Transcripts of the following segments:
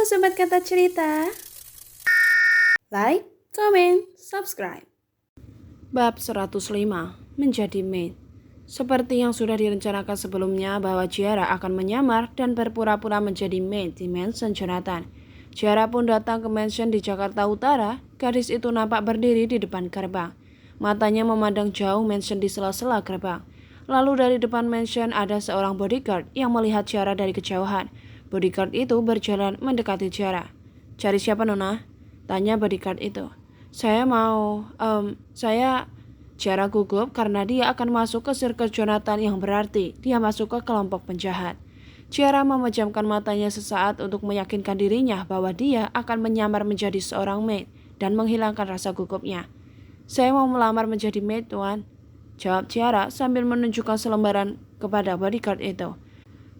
Sobat Kata Cerita. Like, comment, subscribe. Bab 105, menjadi maid. Seperti yang sudah direncanakan sebelumnya bahwa Ciara akan menyamar dan berpura-pura menjadi maid di mansion Jonathan. Ciara pun datang ke mansion di Jakarta Utara. Gadis itu nampak berdiri di depan gerbang. Matanya memandang jauh mansion di sela-sela gerbang. Lalu dari depan mansion ada seorang bodyguard yang melihat Ciara dari kejauhan. Bodyguard itu berjalan mendekati Ciara. "Cari siapa, Nona?" tanya bodyguard itu. Saya Ciara gugup karena dia akan masuk ke sirkus Jonathan yang berarti dia masuk ke kelompok penjahat. Ciara memejamkan matanya sesaat untuk meyakinkan dirinya bahwa dia akan menyamar menjadi seorang maid dan menghilangkan rasa gugupnya. "Saya mau melamar menjadi maid, Tuan," jawab Ciara sambil menunjukkan selembaran kepada bodyguard itu.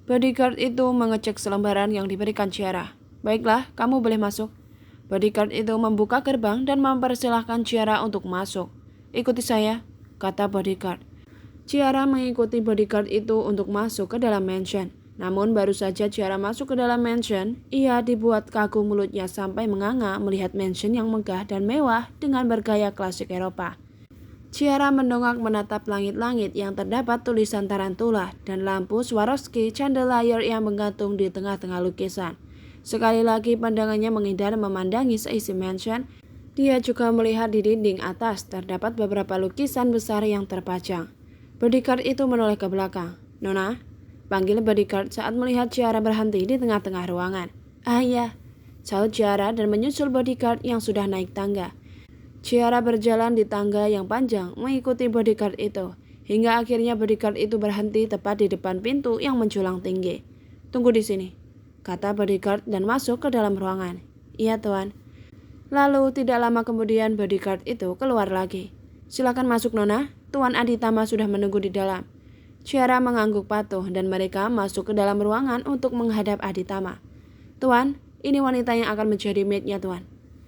Bodyguard itu mengecek selembaran yang diberikan Ciara. "Baiklah, kamu boleh masuk." Bodyguard itu membuka gerbang dan mempersilahkan Ciara untuk masuk. "Ikuti saya," kata bodyguard. Ciara mengikuti bodyguard itu untuk masuk ke dalam mansion. Namun baru saja Ciara masuk ke dalam mansion, ia dibuat kaku mulutnya sampai menganga melihat mansion yang megah dan mewah dengan bergaya klasik Eropa. Ciara mendongak menatap langit-langit yang terdapat tulisan tarantula dan lampu Swarovski chandelier yang menggantung di tengah-tengah lukisan. Sekali lagi pandangannya menghindar memandangi seisi mansion. Dia juga melihat di dinding atas terdapat beberapa lukisan besar yang terpajang. Bodyguard itu menoleh ke belakang. "Nona," panggil bodyguard saat melihat Ciara berhenti di tengah-tengah ruangan. "Ah iya," sahut Ciara dan menyusul bodyguard yang sudah naik tangga. Ciara berjalan di tangga yang panjang mengikuti bodyguard itu, hingga akhirnya bodyguard itu berhenti tepat di depan pintu yang menjulang tinggi. "Tunggu di sini," kata bodyguard dan masuk ke dalam ruangan. "Iya, Tuan." Lalu tidak lama kemudian bodyguard itu keluar lagi. "Silakan masuk, Nona. Tuan Aditama sudah menunggu di dalam." Ciara mengangguk patuh dan mereka masuk ke dalam ruangan untuk menghadap Aditama. "Tuan, ini wanita yang akan menjadi maid-nya, Tuan."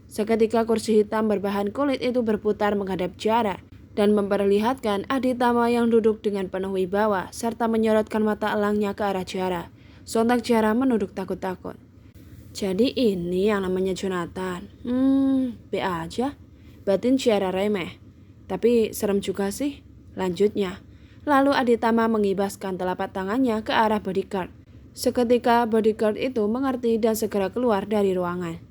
Seketika kursi hitam berbahan kulit itu berputar menghadap Ciara dan memperlihatkan Aditama yang duduk dengan penuh wibawa serta menyorotkan mata elangnya ke arah Ciara. Sontak Ciara menunduk takut-takut. "Jadi ini yang namanya Jonathan. Be aja," batin Ciara remeh. "Tapi serem juga sih," lanjutnya. Lalu Aditama mengibaskan telapak tangannya ke arah bodyguard. Seketika bodyguard itu mengerti dan segera keluar dari ruangan.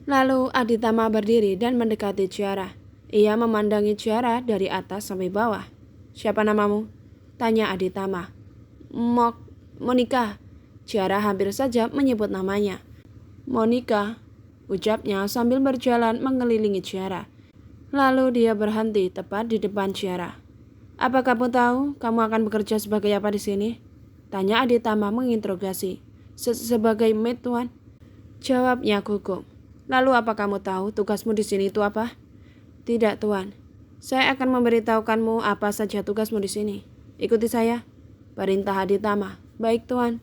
Lalu Aditama berdiri dan mendekati Ciara. Ia memandangi Ciara dari atas sampai bawah. "Siapa namamu?" tanya Aditama. Monica." Ciara hampir saja menyebut namanya. "Monica," ucapnya sambil berjalan mengelilingi Ciara. Lalu dia berhenti tepat di depan Ciara. "Apa kamu tahu kamu akan bekerja sebagai apa di sini?" tanya Aditama menginterogasi. Sebagai maid, Tuan," jawabnya gugup. "Lalu apa kamu tahu tugasmu di sini itu apa?" "Tidak, Tuan. Saya akan memberitahukanmu apa saja tugasmu di sini. Ikuti saya," perintah Aditama. "Baik, Tuan."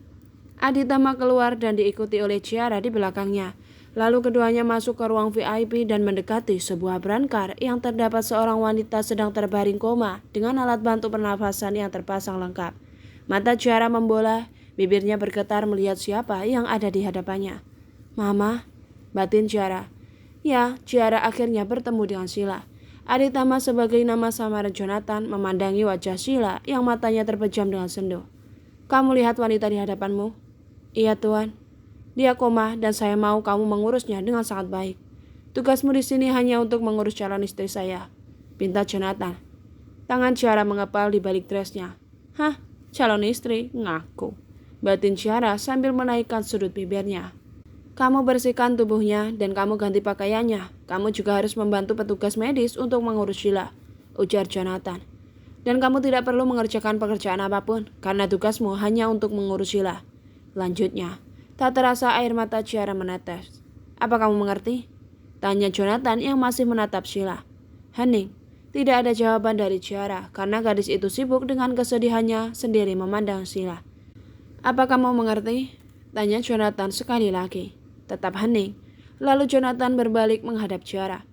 Aditama keluar dan diikuti oleh Ciara di belakangnya. Lalu keduanya masuk ke ruang VIP dan mendekati sebuah berangkar yang terdapat seorang wanita sedang terbaring koma dengan alat bantu pernafasan yang terpasang lengkap. Mata Ciara membola, bibirnya bergetar melihat siapa yang ada di hadapannya. "Mama," batin Ciara. Ya, Ciara akhirnya bertemu dengan Sheila. Aditama sebagai nama samaran Jonathan memandangi wajah Sheila yang matanya terpejam dengan sendu. "Kamu lihat wanita di hadapanmu?" "Iya, Tuan. Dia koma dan saya mau kamu mengurusnya dengan sangat baik." "Tugasmu di sini hanya untuk mengurus calon istri saya," pinta Jonathan. Tangan Ciara mengepal di balik dressnya. "Hah, calon istri? Ngaku," batin Ciara sambil menaikkan sudut bibirnya. "Kamu bersihkan tubuhnya dan kamu ganti pakaiannya. Kamu juga harus membantu petugas medis untuk mengurus Sheila," ujar Jonathan. "Dan kamu tidak perlu mengerjakan pekerjaan apapun karena tugasmu hanya untuk mengurus Sheila," lanjutnya. Tak terasa air mata Ciara menetes. "Apa kamu mengerti?" tanya Jonathan yang masih menatap Sheila. Hening. Tidak ada jawaban dari Ciara karena gadis itu sibuk dengan kesedihannya sendiri memandang Sheila. "Apa kamu mengerti?" tanya Jonathan sekali lagi. Tetap hening. Lalu Jonathan berbalik menghadap Ciara.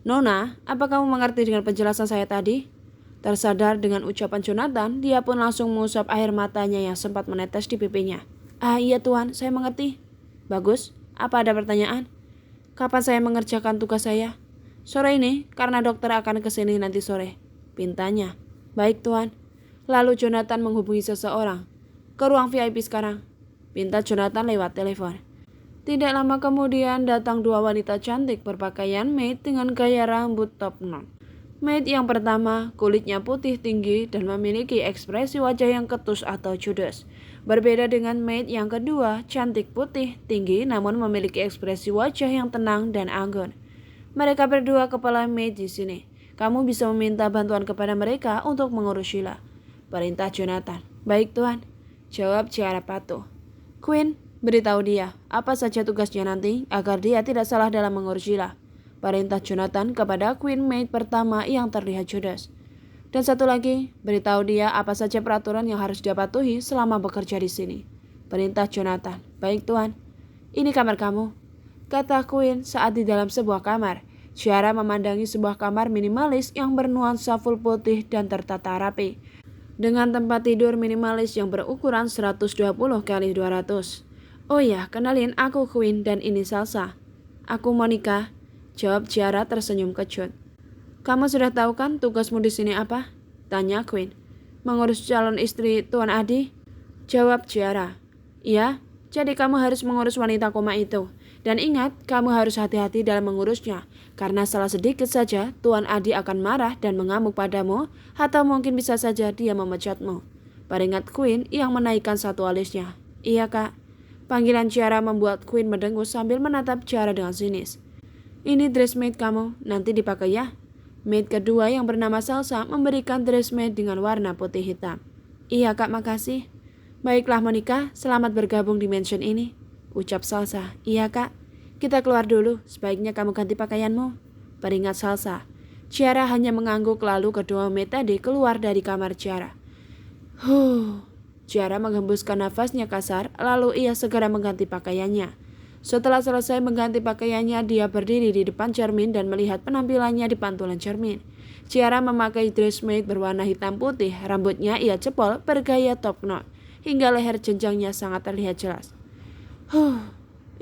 "Nona, apa kamu mengerti dengan penjelasan saya tadi?" Tersadar dengan ucapan Jonathan, dia pun langsung mengusap air matanya yang sempat menetes di pipinya. "Ah iya, Tuan, saya mengerti." "Bagus. Apa ada pertanyaan? Kapan saya mengerjakan tugas saya? Sore ini, karena dokter akan ke sini nanti sore. Pintanya. Baik Tuan. Lalu Jonathan menghubungi seseorang. Ke ruang VIP sekarang. Pinta Jonathan lewat telepon. Tidak lama kemudian datang dua wanita cantik berpakaian maid dengan gaya rambut top knot. Maid yang pertama, kulitnya putih tinggi dan memiliki ekspresi wajah yang ketus atau judes. Berbeda dengan maid yang kedua, cantik putih, tinggi namun memiliki ekspresi wajah yang tenang dan anggun. Mereka berdua kepala maid di sini. Kamu bisa meminta bantuan kepada mereka untuk mengurus Sheila. Perintah Jonathan. Baik Tuan. Jawab Ciara patuh. Queen, beritahu dia apa saja tugasnya nanti agar dia tidak salah dalam mengurus Sheila. Perintah Jonathan kepada Queen Maid pertama yang terlihat judes. Dan satu lagi, beritahu dia apa saja peraturan yang harus dia patuhi selama bekerja di sini. Perintah Jonathan. Baik Tuan. Ini kamar kamu, kata Queen saat di dalam sebuah kamar. Ciara memandangi sebuah kamar minimalis yang bernuansa full putih dan tertata rapi, dengan tempat tidur minimalis yang berukuran 120 kali 200. Oh ya, kenalin aku Queen dan ini Salsa. Aku Monica, jawab Ciara tersenyum kecut. Kamu sudah tahu kan tugasmu di sini apa? Tanya Queen. Mengurus calon istri Tuan Adi? Jawab Ciara. Iya, jadi kamu harus mengurus wanita koma itu. Dan ingat, kamu harus hati-hati dalam mengurusnya, karena salah sedikit saja Tuan Adi akan marah dan mengamuk padamu, atau mungkin bisa saja dia memecatmu. Peringat Queen yang menaikkan satu alisnya. Iya kak. Panggilan Ciara membuat Queen mendengus sambil menatap Ciara dengan sinis. Ini dress maid kamu, nanti dipakai ya. Maid kedua yang bernama Salsa memberikan dress maid dengan warna putih hitam. Iya kak, makasih. Baiklah Monica, selamat bergabung di mansion ini. Ucap Salsa. Iya kak, kita keluar dulu, sebaiknya kamu ganti pakaianmu. Peringat Salsa. Ciara hanya mengangguk lalu kedua maid tadi keluar dari kamar Ciara. Ciara menghembuskan nafasnya kasar, lalu ia segera mengganti pakaiannya. Setelah selesai mengganti pakaiannya, dia berdiri di depan cermin dan melihat penampilannya di pantulan cermin. Ciara memakai dress maid berwarna hitam putih, rambutnya ia cepol bergaya top knot, hingga leher jenjangnya sangat terlihat jelas.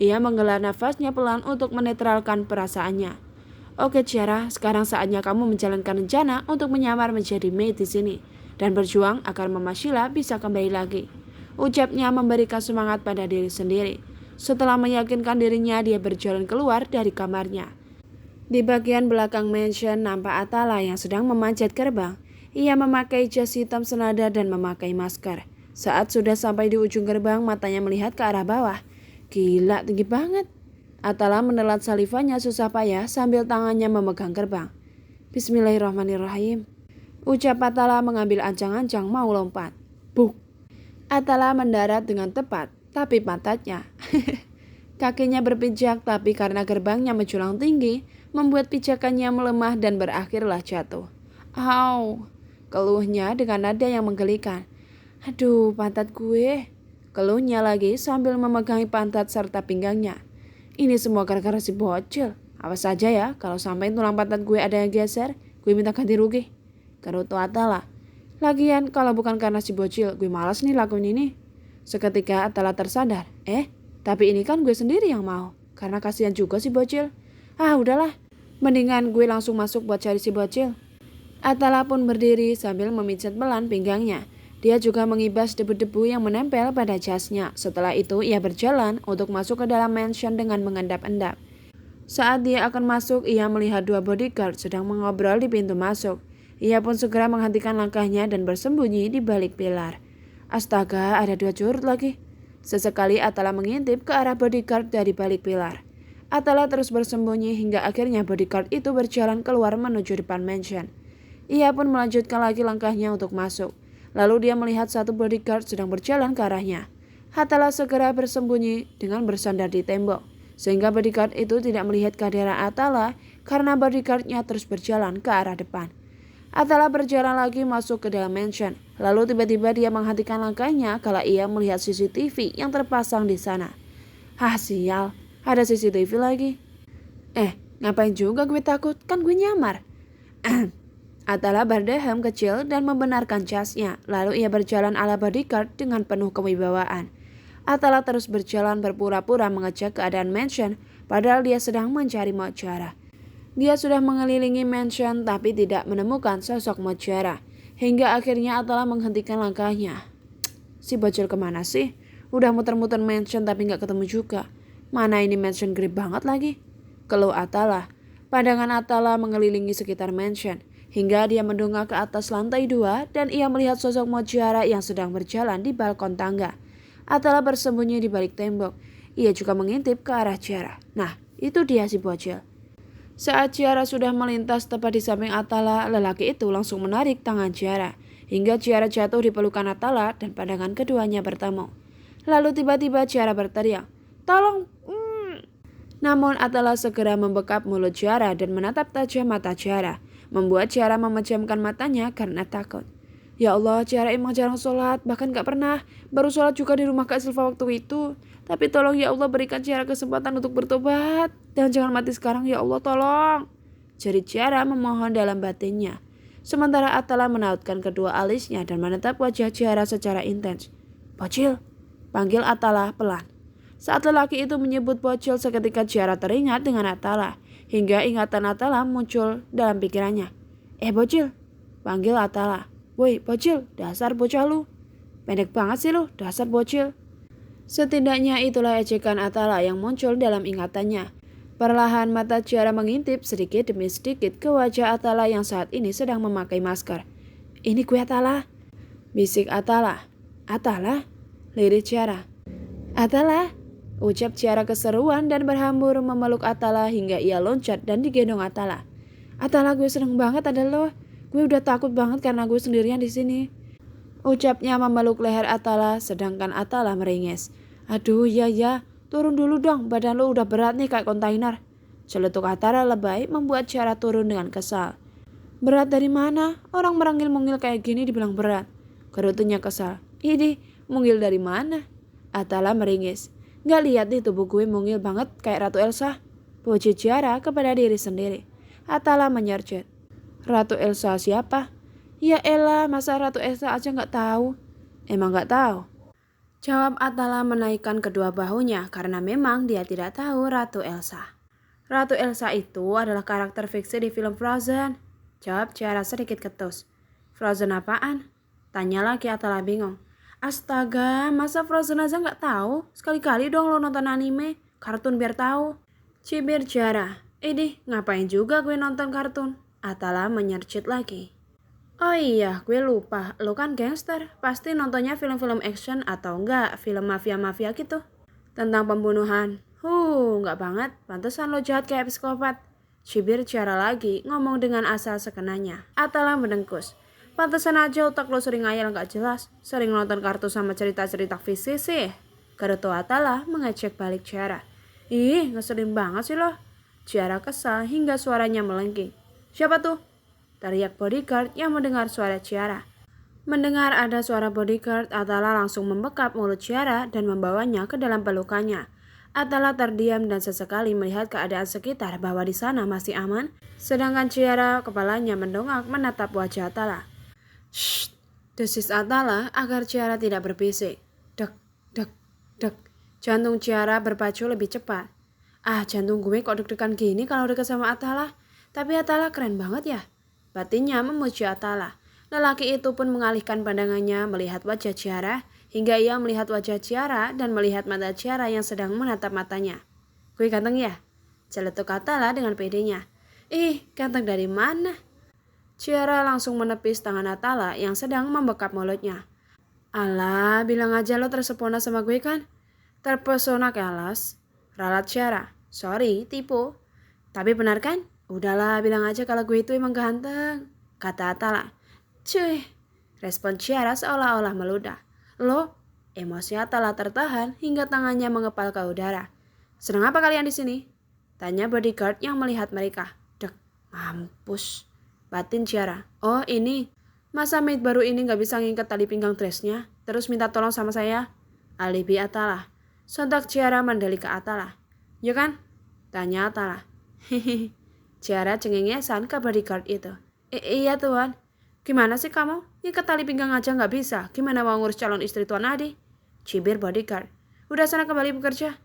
Ia menghela nafasnya pelan untuk menetralkan perasaannya. Oke Ciara, sekarang saatnya kamu menjalankan rencana untuk menyamar menjadi maid di sini dan berjuang agar Mama Sheila bisa kembali lagi. Ucapnya memberikan semangat pada diri sendiri. Setelah meyakinkan dirinya, dia berjalan keluar dari kamarnya. Di bagian belakang mansion nampak Atala yang sedang memanjat gerbang. Ia memakai jas hitam senada dan memakai masker. Saat sudah sampai di ujung gerbang, matanya melihat ke arah bawah. Gila, tinggi banget. Atala menelan salivanya susah payah sambil tangannya memegang gerbang. Bismillahirrahmanirrahim. Ucap Atala mengambil ancang-ancang mau lompat. Buk. Atala mendarat dengan tepat, tapi pantatnya. Kakinya berpijak, tapi karena gerbangnya menjulang tinggi, membuat pijakannya melemah dan berakhirlah jatuh. Au, keluhnya dengan nada yang menggelikan. Aduh, pantat gue. Keluhnya lagi sambil memegangi pantat serta pinggangnya. Ini semua gara-gara si bocil. Awas saja ya, kalau sampai tulang pantat gue ada yang geser, gue minta ganti rugi. Gerutu Atala. Lagian kalau bukan karena si bocil, gue malas nih lakuin ini. Seketika Atala tersadar. Tapi ini kan gue sendiri yang mau. Karena kasihan juga si bocil. Udahlah. Mendingan gue langsung masuk buat cari si bocil. Atala pun berdiri sambil memijat pelan pinggangnya. Dia juga mengibas debu-debu yang menempel pada jasnya. Setelah itu ia berjalan untuk masuk ke dalam mansion dengan mengendap-endap. Saat dia akan masuk, ia melihat dua bodyguard sedang mengobrol di pintu masuk. Ia pun segera menghentikan langkahnya dan bersembunyi di balik pilar. Astaga, ada dua curut lagi. Sesekali Atala mengintip ke arah bodyguard dari balik pilar. Atala terus bersembunyi hingga akhirnya bodyguard itu berjalan keluar menuju depan mansion. Ia pun melanjutkan lagi langkahnya untuk masuk. Lalu dia melihat satu bodyguard sedang berjalan ke arahnya. Atala segera bersembunyi dengan bersandar di tembok, sehingga bodyguard itu tidak melihat kehadiran Atala karena bodyguardnya terus berjalan ke arah depan. Atala berjalan lagi masuk ke dalam mansion. Lalu tiba-tiba dia menghentikan langkahnya kala ia melihat CCTV yang terpasang di sana. Sial, ada CCTV lagi. Ngapain juga gue takut, kan gue nyamar. Atala berdehem kecil dan membenarkan jasnya. Lalu ia berjalan ala bodyguard dengan penuh kewibawaan. Atala terus berjalan berpura-pura mengecek keadaan mansion, padahal dia sedang mencari Mutiara. Dia sudah mengelilingi mansion tapi tidak menemukan sosok Mutiara. Hingga akhirnya Atala menghentikan langkahnya. Si bocil kemana sih? Udah muter-muter mansion tapi gak ketemu juga. Mana ini mansion gede banget lagi? Keluh Atala. Pandangan Atala mengelilingi sekitar mansion. Hingga dia mendongak ke atas lantai 2 dan ia melihat sosok Mutiara yang sedang berjalan di balkon tangga. Atala bersembunyi di balik tembok. Ia juga mengintip ke arah Ciara. Nah, itu dia si bocil. Saat Ciara sudah melintas tepat di samping Atala, lelaki itu langsung menarik tangan Ciara. Hingga Ciara jatuh di pelukan Atala dan pandangan keduanya bertemu. Lalu tiba-tiba Ciara berteriak, "Tolong!" Namun Atala segera membekap mulut Ciara dan menatap tajam mata Ciara, membuat Ciara memejamkan matanya karena takut. Ya Allah, Ciara emang jarang sholat, bahkan gak pernah. Baru sholat juga di rumah Kak Silva waktu itu. Tapi tolong ya Allah berikan Ciara kesempatan untuk bertobat. Dan jangan mati sekarang ya Allah, tolong. Jari Ciara memohon dalam batinnya. Sementara Atala menautkan kedua alisnya dan menatap wajah Ciara secara intens. "Bocil," panggil Atala pelan. Saat lelaki itu menyebut bocil, seketika Ciara teringat dengan Atala. Hingga ingatan Atala muncul dalam pikirannya. Bocil," panggil Atala. "Woi bocil, dasar bocah lu. Pendek banget sih lu, dasar bocil." Setidaknya itulah ejekan Atala yang muncul dalam ingatannya. Perlahan mata Ciara mengintip sedikit demi sedikit ke wajah Atala yang saat ini sedang memakai masker. "Ini gue Atala," bisik Atala. "Atala?" lirik Ciara. "Atala," ucap Ciara keseruan dan berhambur memeluk Atala hingga ia loncat dan digendong Atala. "Atala, gue seneng banget ada lo. Gue udah takut banget karena gue sendirian di sini," ucapnya memeluk leher Atala sedangkan Atala meringis. "Aduh ya, turun dulu dong, badan lo udah berat nih kayak kontainer." Celetuk Atala lebay membuat Ciara turun dengan kesal. "Berat dari mana? Orang merangil-mungil kayak gini dibilang berat," gerutunya kesal. "Idih, mungil dari mana?" Atala meringis. "Gak lihat nih tubuh gue mungil banget kayak Ratu Elsa," puji Ciara kepada diri sendiri. Atala menyerjet. "Ratu Elsa siapa?" "Ya elah, masa Ratu Elsa aja gak tahu?" "Emang gak tahu?" jawab Atala menaikkan kedua bahunya karena memang dia tidak tahu Ratu Elsa. "Ratu Elsa itu adalah karakter fiksi di film Frozen," jawab Ciara sedikit ketus. "Frozen apaan?" tanya lagi Atala bingung. "Astaga, masa Frozen aja gak tahu? Sekali-kali dong lo nonton anime, kartun biar tahu," cibir Ciara. "Idih, ngapain juga gue nonton kartun?" Atala menyercit lagi. "Oh iya, gue lupa, lo kan gangster, pasti nontonnya film-film action atau enggak film mafia-mafia gitu. Tentang pembunuhan. Enggak banget, pantesan lo jahat kayak psikopat," cibir Ciara lagi, ngomong dengan asal sekenanya. Atala mendengkus. "Pantesan aja otak lo sering ngayal gak jelas, sering nonton kartun sama cerita-cerita fiksi sih," gerutu Atala mengecek balik Ciara. "Ih, ngeselin banget sih lo." Ciara kesal hingga suaranya melengking. "Siapa tuh?" teriak bodyguard yang mendengar suara Ciara. Mendengar ada suara bodyguard, Atala langsung membekap mulut Ciara dan membawanya ke dalam pelukannya. Atala terdiam dan sesekali melihat keadaan sekitar bahwa di sana masih aman, sedangkan Ciara kepalanya mendongak menatap wajah Atala. "Shh," desis Atala agar Ciara tidak berbisik. Dek, dek, dek. Jantung Ciara berpacu lebih cepat. Jantung gue kok deg-degan gini kalau dekat sama Atala. Tapi Atala keren banget ya. Batinnya memuji Atala. Lelaki itu pun mengalihkan pandangannya melihat wajah Ciara, hingga ia melihat wajah Ciara dan melihat mata Ciara yang sedang menatap matanya. "Gue ganteng ya?" celetuk Atala dengan pedenya. "Ih, ganteng dari mana?" Ciara langsung menepis tangan Atala yang sedang membekap mulutnya. "Alah, bilang aja lo tersepona sama gue kan?" "Terpesona kelas," ralat Ciara. "Sorry, tipu." "Tapi benar kan? Udahlah, bilang aja kalau gue itu emang ganteng," kata Atala. "Cuy," respon Ciara seolah-olah meludah. "Lo?" Emosi Atala tertahan hingga tangannya mengepal ke udara. "Senang apa kalian di sini?" tanya bodyguard yang melihat mereka. "Dek, mampus," batin Ciara. "Oh ini, masa maid baru ini gak bisa ngikat tali pinggang dressnya, terus minta tolong sama saya?" alibi Atala. Sontak Ciara mendelik ke Atala. "Ya kan?" tanya Atala. "Hihihi." Ciara cengengesan ke bodyguard itu. Iya tuan." "Gimana sih kamu? Ngikat tali pinggang aja gak bisa, gimana mau ngurus calon istri Tuan Adi?" cibir bodyguard. Udah sana kembali bekerja.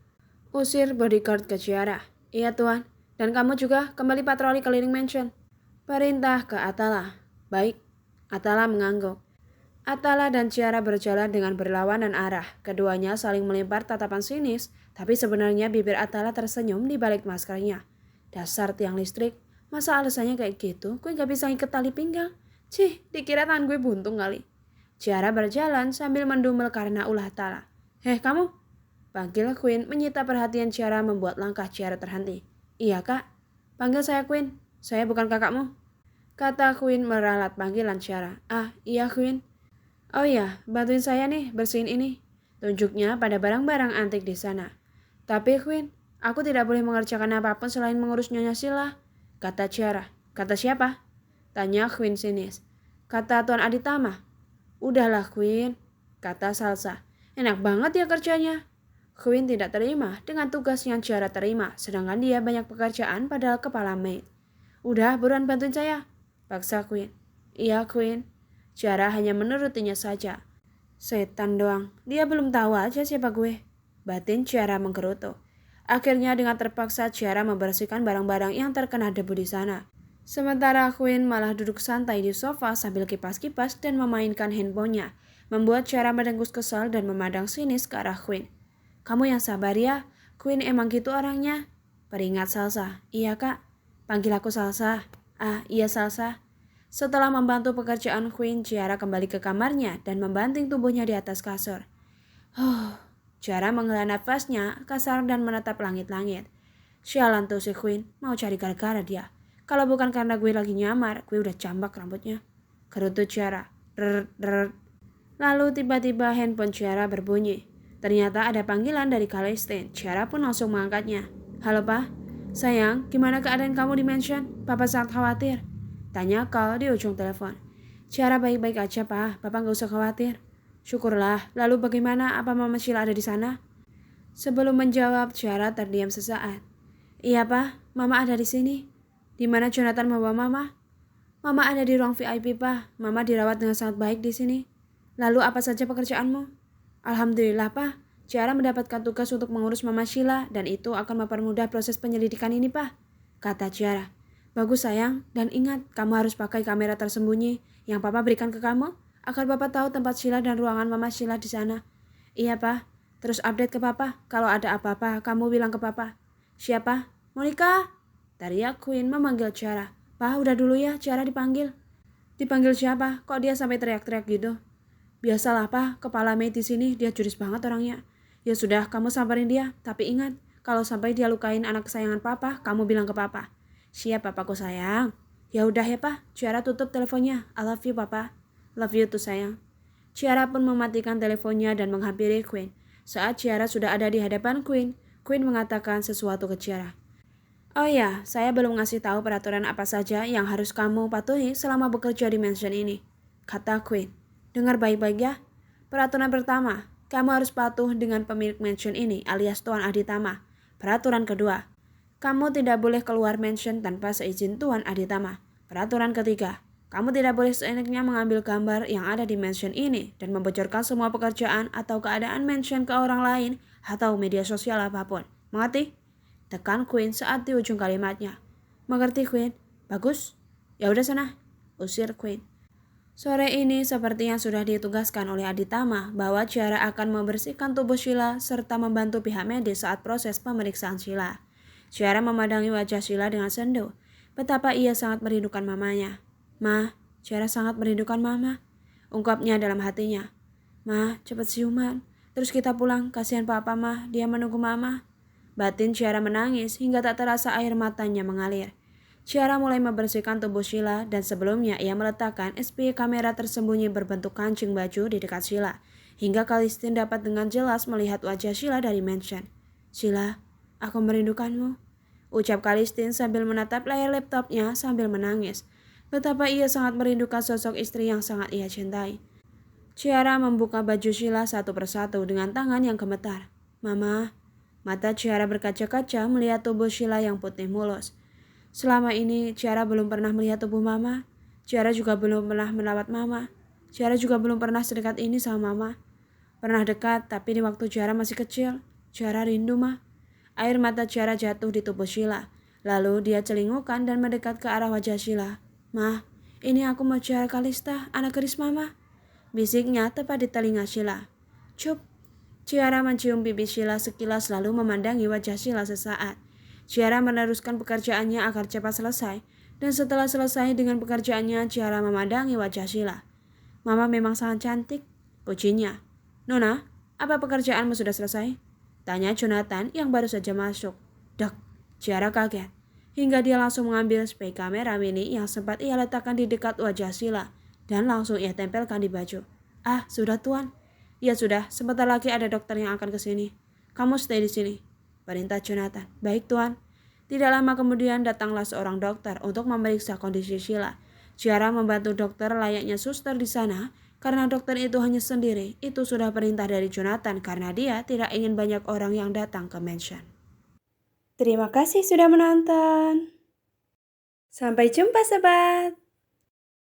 Usir bodyguard ke Ciara. Iya tuan, dan kamu juga kembali patroli keliling mansion. Perintah ke Atala. Baik, Atala mengangguk. Atala dan Ciara berjalan dengan berlawanan arah. Keduanya saling melempar tatapan sinis, tapi sebenarnya bibir Atala tersenyum di balik maskernya. Dasar tiang listrik, masa alasannya kayak gitu? Gue gak bisa ikat tali pinggang. Cih, dikira tangan gue buntung kali. Ciara berjalan sambil mendumel karena ulah Atala. Heh kamu? Panggil Queen menyita perhatian Ciara membuat langkah Ciara terhenti. Iya kak, panggil saya Queen, saya bukan kakakmu. Kata Queen meralat panggilan Ciara. Ah iya Queen. Oh iya, bantuin saya nih bersihin ini. Tunjuknya pada barang-barang antik di sana. Tapi Queen, aku tidak boleh mengerjakan apapun selain mengurus Nyonya Sila, kata Ciara. Kata siapa? Tanya Queen sinis. Kata Tuan Aditama. Udahlah Queen, kata Salsa. Enak banget ya kerjanya. Queen tidak terima dengan tugas yang Ciara terima, sedangkan dia banyak pekerjaan padahal kepala maid. Udah, buruan bantuin saya, paksa Queen. Iya Queen. Ciara hanya menurutinya saja. Setan doang, dia belum tahu aja siapa gue. Batin Ciara menggerutu. Akhirnya dengan terpaksa Ciara membersihkan barang-barang yang terkena debu di sana. Sementara Queen malah duduk santai di sofa sambil kipas-kipas dan memainkan handphonenya, membuat Ciara mendengus kesal dan memandang sinis ke arah Queen. Kamu yang sabar ya, Queen emang gitu orangnya. Peringat Salsa. Iya kak, panggil aku Salsa. Ah iya Salsa. Setelah membantu pekerjaan Queen, Ciara kembali ke kamarnya dan membanting tubuhnya di atas kasur. Ciara menghela nafasnya kasar dan menatap langit-langit. Sialan tuh si Queen, mau cari gara-gara dia. Kalau bukan karena gue lagi nyamar, gue udah cambak rambutnya. Gerutu Ciara. Lalu tiba-tiba handphone Ciara berbunyi. Ternyata ada panggilan dari Kalisten. Ciara pun langsung mengangkatnya. Halo Pak, sayang, gimana keadaan kamu di mansion? Papa sangat khawatir. Tanya Kal di ujung telepon. Ciara baik-baik aja Pak, Papa gak usah khawatir. Syukurlah, lalu bagaimana, apa Mama Sheila ada di sana? Sebelum menjawab, Ciara terdiam sesaat. Iya Pak, Mama ada di sini. Di mana Jonathan membawa Mama? Mama ada di ruang VIP Pak, Mama dirawat dengan sangat baik di sini. Lalu apa saja pekerjaanmu? Alhamdulillah Pak, Ciara mendapatkan tugas untuk mengurus Mama Sheila dan itu akan mempermudah proses penyelidikan ini Pak, kata Ciara. Bagus sayang, dan ingat kamu harus pakai kamera tersembunyi yang Papa berikan ke kamu agar Papa tahu tempat Sheila dan ruangan Mama Sheila di sana. Iya Pak, terus update ke Papa, kalau ada apa-apa kamu bilang ke Papa. Siapa? Monica? Teriak Queen memanggil Ciara. Pak udah dulu ya, Ciara dipanggil. Dipanggil siapa? Kok dia sampai teriak-teriak gitu? Biasalah Pak, kepala maid di sini dia juris banget orangnya. Ya sudah, kamu samperin dia, tapi ingat, kalau sampai dia lukain anak kesayangan Papa, kamu bilang ke Papa. Siap papaku sayang. Ya udah ya Pak, Ciara tutup teleponnya. I love you Papa. Love you tuh sayang. Ciara pun mematikan teleponnya dan menghampiri Queen. Saat Ciara sudah ada di hadapan Queen, Queen mengatakan sesuatu ke Ciara. Oh ya, saya belum ngasih tahu peraturan apa saja yang harus kamu patuhi selama bekerja di mansion ini, kata Queen. Dengar baik-baik ya. Peraturan pertama, kamu harus patuh dengan pemilik mansion ini alias Tuan Aditama. Peraturan kedua, kamu tidak boleh keluar mansion tanpa seizin Tuan Aditama. Peraturan ketiga, kamu tidak boleh seenaknya mengambil gambar yang ada di mansion ini dan membocorkan semua pekerjaan atau keadaan mansion ke orang lain atau media sosial apapun. Mengerti? Tekan Queen saat di ujung kalimatnya. Mengerti Queen? Bagus. Ya udah sana. Usir Queen. Sore ini seperti yang sudah ditugaskan oleh Aditama bahwa Ciara akan membersihkan tubuh Sheila serta membantu pihak medis saat proses pemeriksaan Sheila. Ciara memandangi wajah Sheila dengan sendu. Betapa ia sangat merindukan mamanya. Ma, Ciara sangat merindukan Mama. Ungkapnya dalam hatinya. Ma, cepat siuman. Terus kita pulang, kasihan Papa Ma, dia menunggu Mama. Batin Ciara menangis hingga tak terasa air matanya mengalir. Ciara mulai membersihkan tubuh Sheila dan sebelumnya ia meletakkan SPI kamera tersembunyi berbentuk kancing baju di dekat Sheila. Hingga Kalisten dapat dengan jelas melihat wajah Sheila dari mansion. Sheila, aku merindukanmu, ucap Kalisten sambil menatap layar laptopnya sambil menangis. Betapa ia sangat merindukan sosok istri yang sangat ia cintai. Ciara membuka baju Sheila satu persatu dengan tangan yang gemetar. Mama, mata Ciara berkaca-kaca melihat tubuh Sheila yang putih mulus. Selama ini Ciara belum pernah melihat tubuh Mama. Ciara juga belum pernah merawat Mama. Ciara juga belum pernah sedekat ini sama Mama. Pernah dekat, tapi di waktu Ciara masih kecil. Ciara rindu, Ma. Air mata Ciara jatuh di tubuh Sheila. Lalu dia celingukan dan mendekat ke arah wajah Sheila. "Mah, ini aku mau Ciara Kalista, anak keris Mama," bisiknya tepat di telinga Sheila. "Cup." Ciara mencium pipi Sheila sekilas lalu memandangi wajah Sheila sesaat. Ciara meneruskan pekerjaannya agar cepat selesai. Dan setelah selesai dengan pekerjaannya, Ciara memandangi wajah Sheila. "Mama memang sangat cantik," pujinya. "Nona, apa pekerjaanmu sudah selesai?" tanya Jonathan yang baru saja masuk. "Dek," Ciara kaget. Hingga dia langsung mengambil spray kamera mini yang sempat ia letakkan di dekat wajah Sheila. Dan langsung ia tempelkan di baju. "Ah, sudah Tuan." "Ya sudah, sebentar lagi ada dokter yang akan ke sini. Kamu stay di sini," perintah Jonathan. "Baik Tuan." Tidak lama kemudian datanglah seorang dokter untuk memeriksa kondisi Sheila. Ciara membantu dokter layaknya suster di sana. Karena dokter itu hanya sendiri, itu sudah perintah dari Jonathan karena dia tidak ingin banyak orang yang datang ke mansion. Terima kasih sudah menonton. Sampai jumpa sobat.